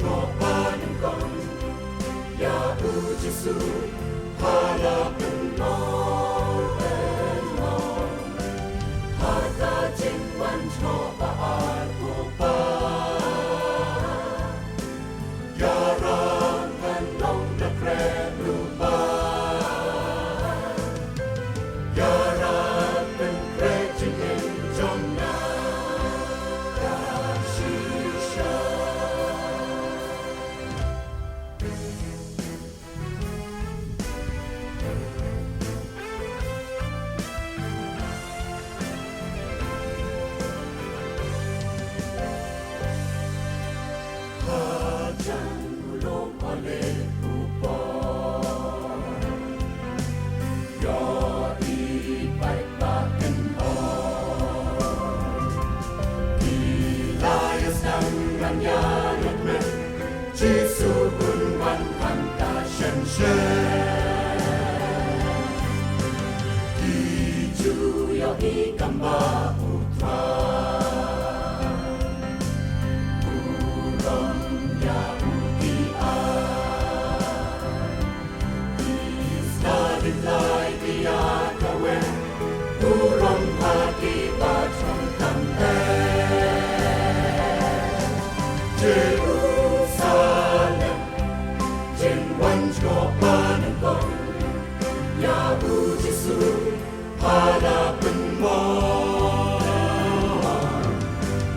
mancopanin kon ya ujisu harapan mo hagajin mancopa aku pa yarang kanong nakrelupa yarang pengrejingin jomna kashisha Giêsu quân văn thăng ta sân sơ Ki chu yo I kamba putra Urom ya uti a Isladin lai dia kawe Urom hati bachon kampe Jerusalem, mancopanin kon ya ujisu harapan mo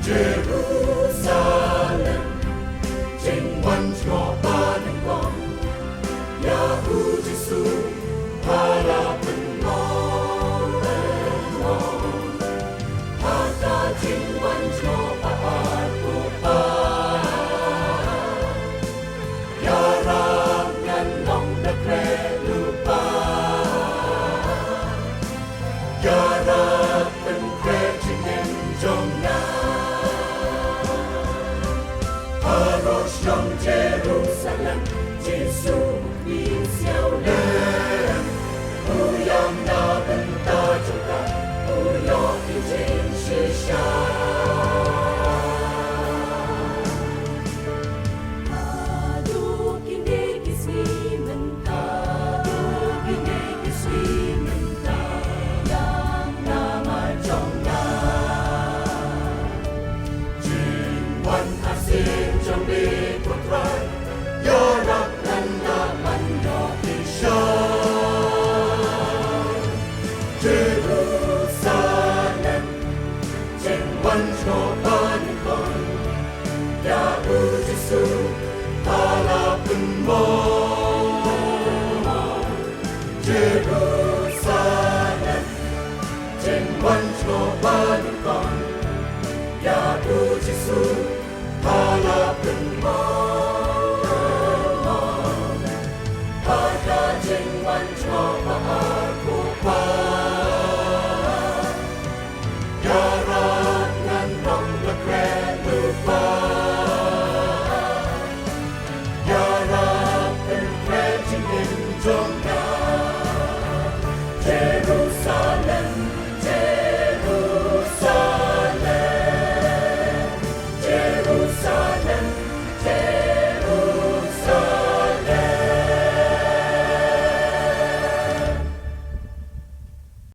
Jerusalem, mancopanin kon ya ujisu harapan mo hagajin mancopa aku pa Yarab pengrejingin jomna Haros yang Jerusalem